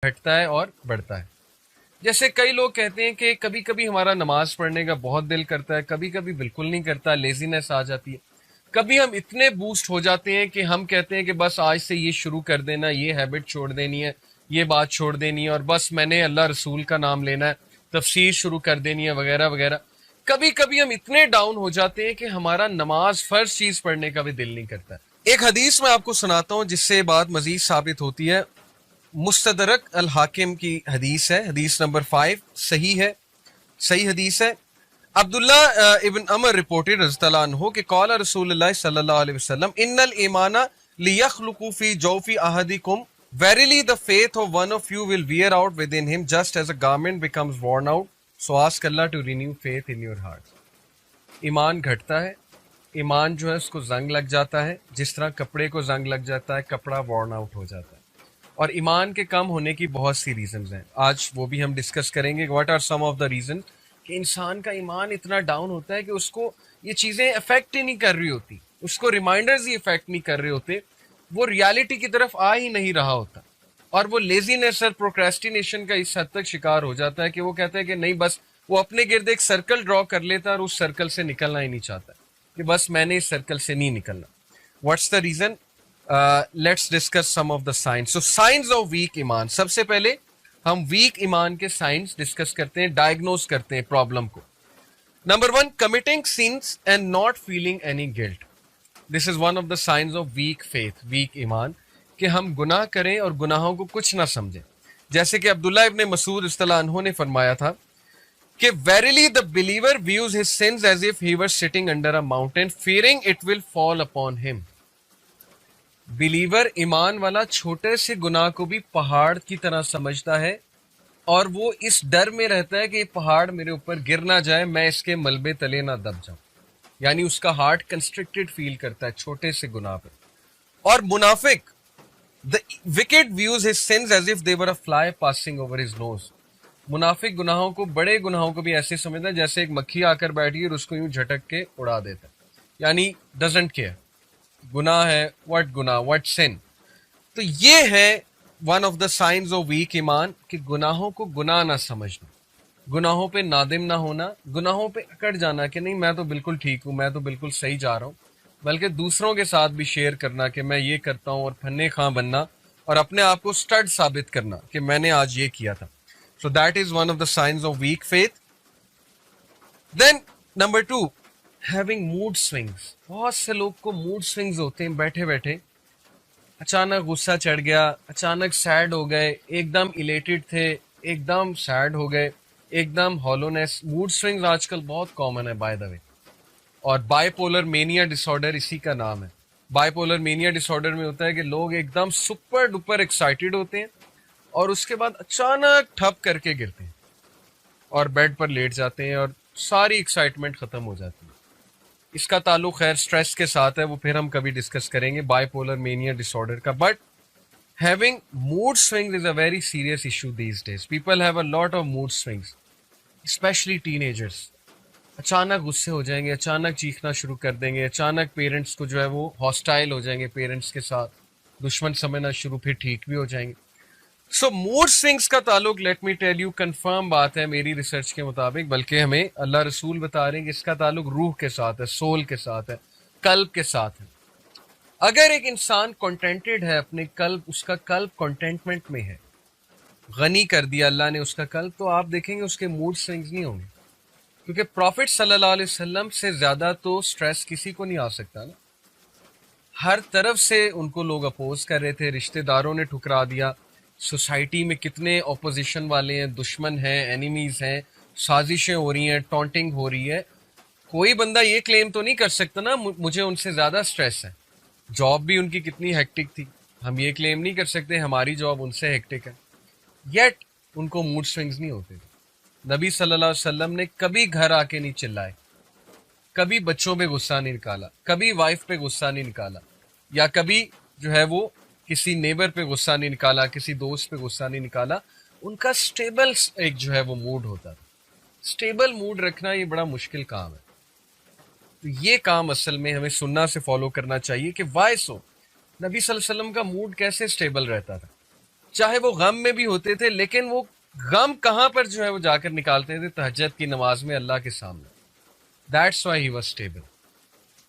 گھٹتا ہے اور بڑھتا ہے. جیسے کئی لوگ کہتے ہیں کہ کبھی کبھی ہمارا نماز پڑھنے کا بہت دل کرتا ہے, کبھی کبھی بالکل نہیں کرتا, لیزینس آ جاتی ہے. کبھی ہم اتنے بوسٹ ہو جاتے ہیں کہ ہم کہتے ہیں کہ بس آج سے یہ شروع کر دینا, یہ ہیبٹ چھوڑ دینی ہے, یہ بات چھوڑ دینی ہے, اور بس میں نے اللہ رسول کا نام لینا ہے, تفسیر شروع کر دینی ہے, وغیرہ وغیرہ. کبھی کبھی ہم اتنے ڈاؤن ہو جاتے ہیں کہ ہمارا نماز فرض چیز پڑھنے کا بھی دل نہیں کرتا. ایک حدیث میں آپ کو سناتا ہوں جس سے بات مزید ثابت ہوتی ہے. مستدرک الحاکم کی حدیث ہے, حدیث نمبر 5, صحیح ہے, صحیح حدیث ہے. عبداللہ ابن عمر رپورٹڈ رضی اللہ عنہ کہ قال رسول اللہ صلی اللہ علیہ وسلم ان الایمان لیخلق فی جوف احدکم verily the faith of one of you will wear out within him just as a garment becomes worn out, so ask Allah to renew faith in your heart. ایمان گھٹتا ہے, ایمان جو ہے اس کو زنگ لگ جاتا ہے, جس طرح کپڑے کو زنگ لگ جاتا ہے, کپڑا worn out ہو جاتا ہے. اور ایمان کے کم ہونے کی بہت سی ریزنز ہیں, آج وہ بھی ہم ڈسکس کریں گے. What are some of the reason کہ انسان کا ایمان اتنا ڈاؤن ہوتا ہے کہ اس کو یہ چیزیں افیکٹ ہی نہیں کر رہی ہوتی, اس کو ریمائنڈرز ہی افیکٹ نہیں کر رہے ہوتے, وہ ریالٹی کی طرف آ ہی نہیں رہا ہوتا, اور وہ لیزینس اور پروکریسٹینیشن کا اس حد تک شکار ہو جاتا ہے کہ وہ کہتا ہے کہ نہیں, بس وہ اپنے گرد ایک سرکل ڈرا کر لیتا ہے اور اس سرکل سے نکلنا ہی نہیں چاہتا کہ بس میں نے اس سرکل سے نہیں نکلنا. What's the reason? Let's discuss some of the signs. So signs of weak ایمان. سب سے پہلے ہم ویک ایمان کے سائنس ڈسکس کرتے ہیں, ڈائگنوز کرتے ہیں پرابلم کو. Number 1, committing sins and not feeling any guilt. This is one of the signs of weak faith, weak ایمان, کہ ہم گناہ کریں اور گناہوں کو کچھ نہ سمجھیں. جیسے کہ عبداللہ ابن مسعود رضی اللہ عنہ نے فرمایا تھا کہ verily the believer views his sins as if he were sitting under a mountain fearing it will fall upon him. Believer, ایمان والا, چھوٹے سے گناہ کو بھی پہاڑ کی طرح سمجھتا ہے, اور وہ اس ڈر میں رہتا ہے کہ یہ پہاڑ میرے اوپر گر نہ جائے, میں اس کے ملبے تلے نہ دب جاؤں. یعنی اس کا ہارٹ کنسٹرکٹڈ فیل کرتا ہے چھوٹے سے گناہ پہ. اور منافق, the wicked views his sins as if they were a fly passing over his nose. منافق گناہوں کو, بڑے گناہوں کو بھی ایسے سمجھتا ہے جیسے ایک مکھی آ کر بیٹھی اور اس کو یوں جھٹک کے اڑا دیتا ہے, یعنی ڈزنٹ کیئر. گناہ ہے, وٹ گناہ, وٹ سن. تو یہ ہے one of the signs of weak ایمان کہ گناہوں کو گناہ نہ سمجھنا, گناہوں پہ نادم نہ ہونا, گناہوں پہ اکڑ جانا کہ نہیں میں تو بالکل ٹھیک ہوں, میں تو بالکل صحیح جا رہا ہوں, بلکہ دوسروں کے ساتھ بھی شیئر کرنا کہ میں یہ کرتا ہوں, اور پھنے خاں بننا اور اپنے آپ کو سٹڈ ثابت کرنا کہ میں نے آج یہ کیا تھا. So that is one of the signs of weak faith. Then number 2, having mood swings. بہت سے لوگ کو موڈ سوئنگز ہوتے ہیں, بیٹھے بیٹھے اچانک غصہ چڑھ گیا, اچانک سیڈ ہو گئے, ایک دم الیٹڈ تھے, ایک دم سیڈ ہو گئے, ایک دم ہالونیس. موڈ سوئنگز آج کل بہت کامن ہے بائی دا وے. اور bipolar mania disorder اسی کا نام ہے. Bipolar mania disorder میں ہوتا ہے کہ لوگ ایک دم سپر ڈپر ایکسائٹیڈ ہوتے ہیں اور اس کے بعد اچانک ٹھپ کر کے گرتے ہیں اور بیڈ پر لیٹ جاتے ہیں اور ساری ایکسائٹمنٹ ختم ہو جاتی ہے. اس کا تعلق خیر سٹریس کے ساتھ ہے, وہ پھر ہم کبھی ڈسکس کریں گے bipolar mania disorder کا. But having mood swings is a very serious issue these days. People have a lot of mood swings, especially teenagers. اچانک غصے ہو جائیں گے, اچانک چیخنا شروع کر دیں گے, اچانک پیرنٹس کو جو ہے وہ ہاسٹائل ہو جائیں گے, پیرنٹس کے ساتھ دشمن سمجھنا شروع, پھر ٹھیک بھی ہو جائیں گے. سو موڈ سوئنگس کا تعلق, let me tell you, confirm بات ہے میری ریسرچ کے مطابق, بلکہ ہمیں اللہ رسول بتا رہے ہیں کہ اس کا تعلق روح کے ساتھ ہے, سول کے ساتھ ہے, قلب کے ساتھ ہے. اگر ایک انسان کنٹینٹڈ ہے اپنے قلب, اس کا قلب کنٹینٹمنٹ میں ہے, غنی کر دیا اللہ نے اس کا قلب, تو آپ دیکھیں گے اس کے موڈ سوئنگز نہیں ہوں گے, کیونکہ پروفٹ صلی اللہ علیہ وسلم سے زیادہ تو سٹریس کسی کو نہیں آ سکتا نا. ہر طرف سے ان کو لوگ اپوز کر رہے تھے, رشتہ داروں نے ٹھکرا دیا, سوسائٹی میں کتنے اپوزیشن والے ہیں, دشمن ہیں, اینیمیز ہیں, سازشیں ہو رہی ہیں, ٹونٹنگ ہو رہی ہے. کوئی بندہ یہ کلیم تو نہیں کر سکتا نا مجھے ان سے زیادہ سٹریس ہے. جاب بھی ان کی کتنی ہیکٹک تھی, ہم یہ کلیم نہیں کر سکتے ہماری جاب ان سے ہیکٹک ہے, یٹ ان کو موڈ سوئنگز نہیں ہوتے تھے. نبی صلی اللہ علیہ وسلم نے کبھی گھر آ کے نہیں چلائے, کبھی بچوں پہ غصہ نہیں نکالا, کبھی وائف پہ غصہ نہیں نکالا, یا کبھی جو ہے وہ کسی نیبر پہ غصہ نہیں نکالا, کسی دوست پہ غصہ نہیں نکالا. ان کا سٹیبل ایک جو ہے وہ موڈ ہوتا تھا. سٹیبل موڈ رکھنا یہ بڑا مشکل کام ہے. تو یہ کام اصل میں ہمیں سننا سے فالو کرنا چاہیے کہ وائی سو نبی صلی اللہ علیہ وسلم کا موڈ کیسے سٹیبل رہتا تھا. چاہے وہ غم میں بھی ہوتے تھے، لیکن وہ غم کہاں پر جو ہے وہ جا کر نکالتے تھے؟ تہجد کی نماز میں اللہ کے سامنے. That's why he was stable.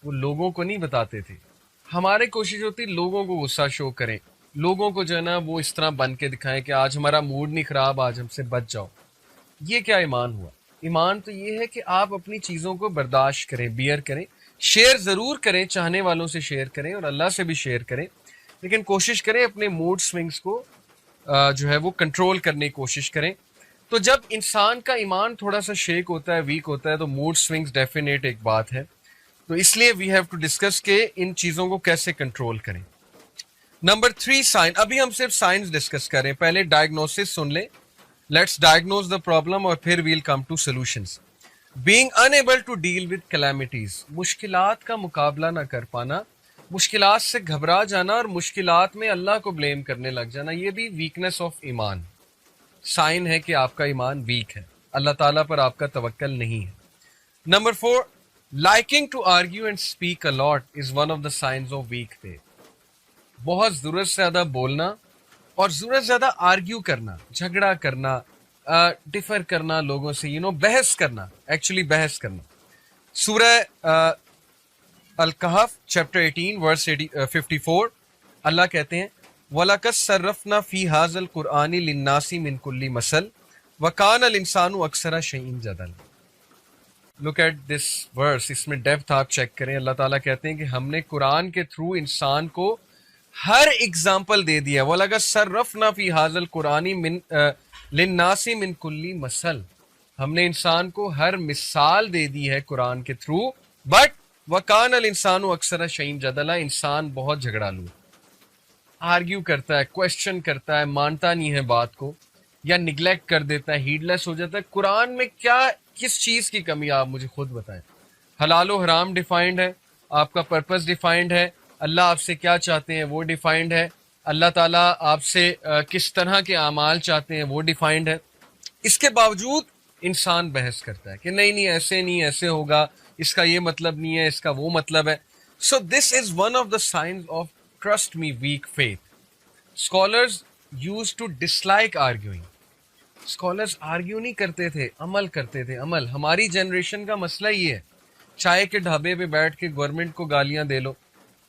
وہ لوگوں کو نہیں بتاتے تھے. ہمارے کوشش ہوتی لوگوں کو غصہ شو کریں، لوگوں کو جو ہے نا وہ اس طرح بن کے دکھائیں کہ آج ہمارا موڈ نہیں خراب، آج ہم سے بچ جاؤ. یہ کیا ایمان ہوا؟ ایمان تو یہ ہے کہ آپ اپنی چیزوں کو برداشت کریں، بیئر کریں، شیئر ضرور کریں، چاہنے والوں سے شیئر کریں اور اللہ سے بھی شیئر کریں، لیکن کوشش کریں اپنے موڈ سوئنگز کو جو ہے وہ کنٹرول کرنے کی کوشش کریں. تو جب انسان کا ایمان تھوڑا سا شیک ہوتا ہے، ویک ہوتا ہے، تو موڈ سوئنگز ڈیفینیٹ ایک بات ہے. تو اس لیے وی ہیو ٹو ڈسکس کہ ان چیزوں کو کیسے کنٹرول کریں. Number 3 sign. ابھی ہم صرف سائنس ڈسکس کریں، پہلے ڈائگنوسس سن لیں. لیٹس ڈائگنوز دا پرابلم اور پھر we'll come to solutions. Being unable to deal with calamities, مشکلات کا مقابلہ نہ کر پانا، مشکلات سے گھبرا جانا اور مشکلات میں اللہ کو بلیم کرنے لگ جانا، یہ بھی ویکنس آف ایمان، سائن ہے کہ آپ کا ایمان ویک ہے، اللہ تعالیٰ پر آپ کا توکل نہیں ہے. Number 4 liking to argue and speak a lot is one of the signs of weak faith. بہت ضرورت سے زیادہ بولنا اور ضرورت سے زیادہ آرگیو کرنا، جھگڑا کرنا، ڈفر کرنا لوگوں سے، بحث کرنا، ایکچولی بحث کرنا. سورہ الکہف چیپٹر 18 ورس 54 اللہ کہتے ہیں وَلَقَدْ صَرَّفْنَا فِي هَذَا الْقُرْآنِ لِلنَّاسِ مِنْ كُلِّ مَثَلٍ وَكَانَ الْإِنسَانُ أَكْثَرَ شَيْءٍ جَدَلًا. لک ایٹ دس ورس، اس میں ڈیپتھ آپ چیک کریں. اللہ تعالیٰ کہتے ہیں کہ ہم نے قرآن کے تھرو انسان کو ہر ایگزامپل دے دیا. وَلَقَدْ صَرَّفْنَا فِي هَذَا الْقُرْآنِ لِلنَّاسِ مِنْ كُلِّ مَثَلٍ، ہم نے انسان کو ہر مثال دے دی ہے قرآن کے تھرو. بٹ وَكَانَ الْإِنسَانُ أَكْثَرَ شَيْءٍ جَدَلًا، انسان بہت جھگڑالو، آرگیو کرتا ہے، کوشچن کرتا ہے، مانتا نہیں ہے بات کو، یا نگلیکٹ کر دیتا ہے، ہیڈ لیس ہو جاتا ہے. قرآن میں کیا کس چیز کی کمی ہے آپ مجھے خود بتائیں. حلال و حرام ڈیفائنڈ ہے، آپ کا پرپس ڈیفائنڈ ہے، اللہ آپ سے کیا چاہتے ہیں وہ ڈیفائنڈ ہے، اللہ تعالیٰ آپ سے کس طرح کے اعمال چاہتے ہیں وہ ڈیفائنڈ ہے. اس کے باوجود انسان بحث کرتا ہے کہ نہیں ایسے نہیں، ایسے ہوگا، اس کا یہ مطلب نہیں ہے، اس کا وہ مطلب ہے. So this is one of the signs of trust me weak faith. Scholars use to dislike arguing. Scholars argue نہیں کرتے تھے، عمل کرتے تھے. عمل ہماری جنریشن کا مسئلہ یہ ہے، چائے کے ڈھابے پہ بیٹھ کے گورنمنٹ کو گالیاں دے لو،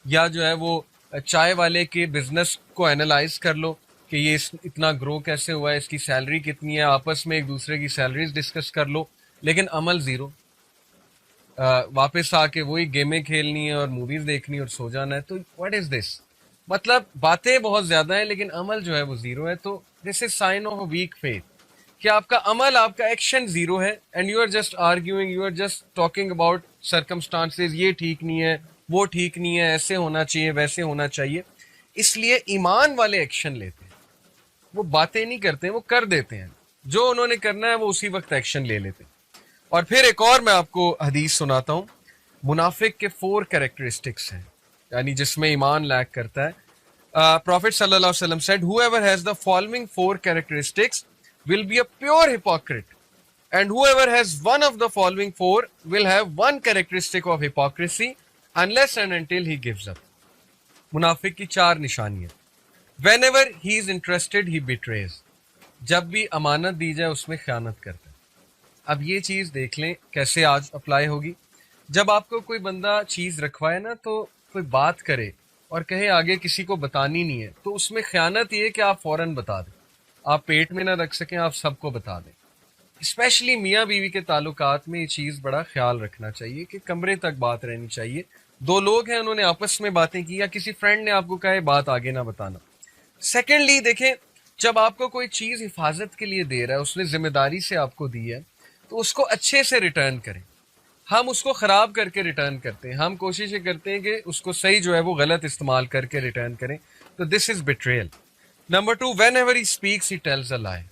یا جو ہے وہ چائے والے کے بزنس کو اینالائز کر لو کہ یہ اتنا گرو کیسے ہوا ہے، اس کی سیلری کتنی ہے، آپس میں ایک دوسرے کی سیلریز ڈسکس کر لو، لیکن عمل زیرو. واپس آ کے وہی گیمیں کھیلنی ہے اور موویز دیکھنی اور سو جانا ہے. تو واٹ از دس؟ مطلب باتیں بہت زیادہ ہیں لیکن عمل جو ہے وہ زیرو ہے. تو this is sign of a weak faith کہ آپ کا عمل، آپ کا ایکشن زیرو ہے. And you are just arguing, you are just talking about circumstances, یہ ٹھیک نہیں ہے، وہ ٹھیک نہیں ہے، ایسے ہونا چاہیے، ویسے ہونا چاہیے. اس لیے ایمان والے ایکشن لیتے ہیں، وہ باتیں نہیں کرتے، وہ کر دیتے ہیں. جو انہوں نے کرنا ہے وہ اسی وقت ایکشن لے لیتے ہیں. اور پھر ایک اور میں آپ کو حدیث سناتا ہوں. منافق کے 4 کریکٹرسٹکس ہیں، یعنی جس میں ایمان لیک کرتا ہے. Prophet صلی اللہ علیہ وسلم said whoever has the following 4 characteristics will be a pure hypocrite, and whoever has one of the following 4 will have one characteristic of hypocrisy unless and until he gives up. منافق کی 4 نشانیاں. Whenever he is interested he betrays. جب بھی امانت دی جائے اس میں خیانت کرتا ہے. اب یہ چیز دیکھ لیں کیسے آج اپلائی ہوگی. جب آپ کو کوئی بندہ چیز رکھوائے نا، تو کوئی بات کرے اور کہے آگے کسی کو بتانی نہیں ہے، تو اس میں خیانت یہ ہے کہ آپ فوراً بتا دیں. آپ پیٹ میں نہ رکھ سکیں، آپ سب کو بتا دیں. اسپیشلی میاں بیوی کے تعلقات میں یہ چیز بڑا خیال رکھنا چاہیے کہ کمرے تک بات رہنی چاہیے. 2 لوگ ہیں، انہوں نے آپس میں باتیں کی، یا کسی فرینڈ نے آپ کو کہا ہے بات آگے نہ بتانا. سیکنڈلی دیکھیں، جب آپ کو کوئی چیز حفاظت کے لیے دے رہا ہے، اس نے ذمہ داری سے آپ کو دی ہے، تو اس کو اچھے سے ریٹرن کریں. ہم اس کو خراب کر کے ریٹرن کرتے ہیں، ہم کوشش یہ کرتے ہیں کہ اس کو صحیح جو ہے وہ غلط استعمال کر کے ریٹرن کریں. تو this is betrayal. Number 2 whenever he speaks he tells a lie.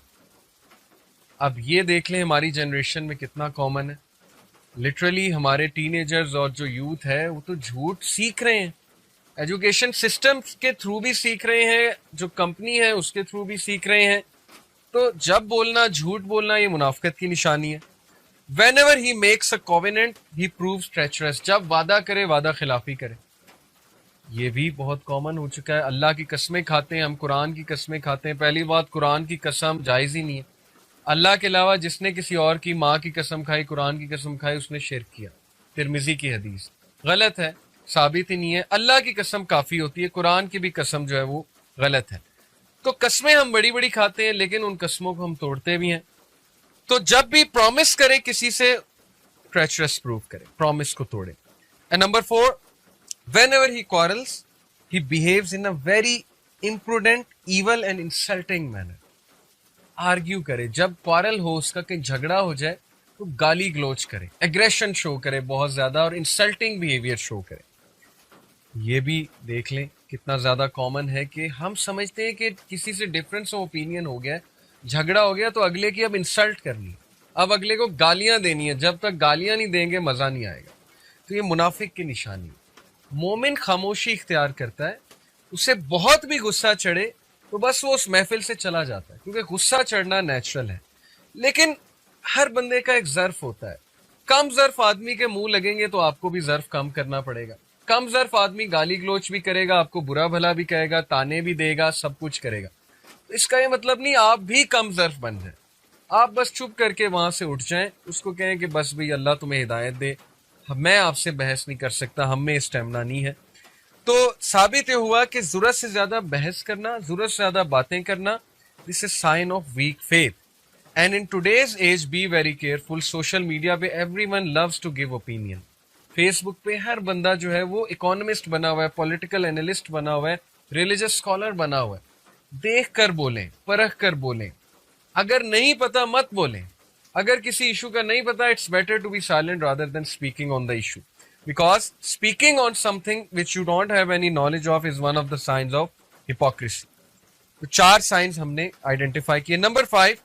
اب یہ دیکھ لیں ہماری جنریشن میں کتنا کامن ہے. لٹرلی ہمارے ٹین ایجرز اور جو یوتھ ہے وہ تو جھوٹ سیکھ رہے ہیں. ایجوکیشن سسٹم کے تھرو بھی سیکھ رہے ہیں، جو کمپنی ہے اس کے تھرو بھی سیکھ رہے ہیں. تو جب بولنا، جھوٹ بولنا، یہ منافقت کی نشانی ہے. Whenever he makes a covenant he proves treacherous. جب وعدہ کرے، وعدہ خلافی کرے. یہ بھی بہت کامن ہو چکا ہے. اللہ کی قسمیں کھاتے ہیں ہم, قرآن کی قسمیں کھاتے ہیں. پہلی بات, قرآن کی قسم جائز ہی نہیں ہے. اللہ کے علاوہ جس نے کسی اور کی ماں کی قسم کھائی, قرآن کی قسم کھائی, اس نے شرک کیا. ترمذی کی حدیث غلط ہے, ثابت ہی نہیں ہے. اللہ کی قسم کافی ہوتی ہے, قرآن کی بھی قسم جو ہے وہ غلط ہے. تو قسمیں ہم بڑی بڑی کھاتے ہیں, لیکن ان قسموں کو ہم توڑتے بھی ہیں. تو جب بھی پرومس کرے کسی سے, ٹریچرس پروف کرے, پرومس کو توڑے. And number 4, whenever he quarrels, he behaves in a very imprudent, evil and insulting manner. Argue کرے, جب کوارل ہو اس کا, کہ جھگڑا ہو جائے, تو گالی گلوچ کرے, ایگریشن شو کرے بہت زیادہ, اور انسلٹنگ بیہیویئر شو کرے. یہ بھی دیکھ لیں کتنا زیادہ کامن ہے کہ ہم سمجھتے ہیں کہ کسی سے ڈفرینس آف اوپینین ہو گیا, جھگڑا ہو گیا, تو اگلے کی اب انسلٹ کرنی, اب اگلے کو گالیاں دینی ہے. جب تک گالیاں نہیں دیں گے مزہ نہیں آئے گا. تو یہ منافق کی نشانی ہے. مومن خاموشی اختیار کرتا ہے, اسے بہت بھی غصہ چڑھے تو بس وہ اس محفل سے چلا جاتا ہے, کیونکہ غصہ چڑھنا نیچرل ہے. لیکن ہر بندے کا ایک ظرف ہوتا ہے. کم ظرف آدمی کے منہ لگیں گے تو آپ کو بھی ظرف کم کرنا پڑے گا. کم ظرف آدمی گالی گلوچ بھی کرے گا, آپ کو برا بھلا بھی کہے گا, تانے بھی دے گا, سب کچھ کرے گا. اس کا یہ مطلب نہیں آپ بھی کم ظرف بن جائیں. آپ بس چپ کر کے وہاں سے اٹھ جائیں, اس کو کہیں کہ بس بھئی اللہ تمہیں ہدایت دے, میں آپ سے بحث نہیں کر سکتا, ہم میں اسٹیمنا نہیں ہے. تو ثابت یہ ہوا کہ ضرورت سے زیادہ بحث کرنا, ضرورت سے زیادہ باتیں کرنا, this is sign of weak faith. And in today's age be very careful. Social media پہ everyone loves to give opinion. Facebook پہ ہر بندہ جو ہے وہ اکانومسٹ بنا ہوا ہے, پولیٹیکل اینالسٹ بنا ہوا ہے, ریلیجس اسکالر بنا ہوا ہے. دیکھ کر بولیں, پرکھ کر بولیں. اگر نہیں پتا مت بولیں. اگر کسی ایشو کا نہیں پتا, it's better to be silent rather than speaking on the issue. Because speaking on something which you don't have any knowledge of is one of the signs of hypocrisy. تو 4 signs ہم نے identify کیے. Number 5,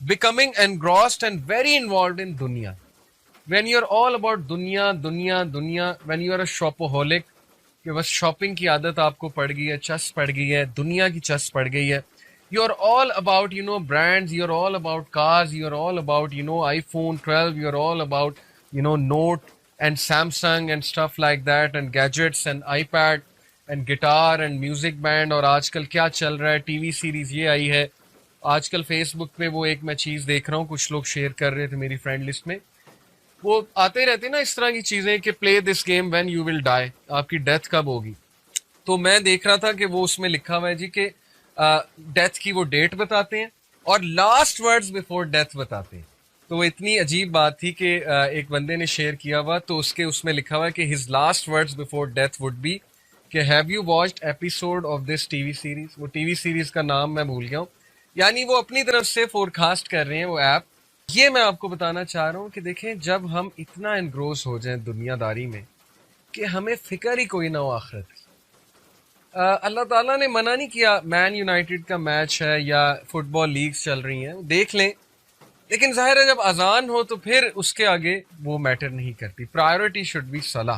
becoming engrossed and very involved in dunya. When you're all about dunya, when you are a shopaholic, کہ بس shopping کی عادت آپ کو پڑ گئی ہے, چس پڑ گئی ہے, دنیا کی چس پڑ گئی ہے. You're all about, brands, you're all about cars, you're all about, iPhone 12, you're all about, Note, and Samsung and stuff like that, and gadgets and iPad and guitar and music band. اور آج کل کیا چل رہا ہے, T V series یہ آئی ہے. آج کل فیس بک پہ وہ ایک میں چیز دیکھ رہا ہوں, کچھ لوگ شیئر کر رہے تھے میری فرینڈ لسٹ میں, وہ آتے رہتے نا اس طرح کی چیزیں کہ play this game when you will die, آپ کی ڈیتھ کب ہوگی. تو میں دیکھ رہا تھا کہ وہ اس میں لکھا ہوا ہے جی کہ ڈیتھ کی وہ ڈیٹ بتاتے ہیں اور لاسٹ ورڈز بیفور ڈیتھ بتاتے ہیں. تو وہ اتنی عجیب بات تھی کہ ایک بندے نے شیئر کیا ہوا, تو اس میں لکھا ہوا ہے کہ his last words before death would be کہ have you watched episode of this T V series. وہ ٹی وی سیریز کا نام میں بھول گیا ہوں. یعنی وہ اپنی طرف سے فور کاسٹ کر رہے ہیں وہ ایپ. یہ میں آپ کو بتانا چاہ رہا ہوں کہ دیکھیں, جب ہم اتنا انگروس ہو جائیں دنیا داری میں کہ ہمیں فکر ہی کوئی نہ ہو آخرت کی. اللہ تعالیٰ نے منع نہیں کیا, مین یونائٹیڈ کا میچ ہے یا فٹ بال لیگز چل رہی ہیں, دیکھ لیں, لیکن ظاہر ہے جب اذان ہو تو پھر اس کے آگے وہ میٹر نہیں کرتی. پرائیورٹی شوڈ بی صلاح.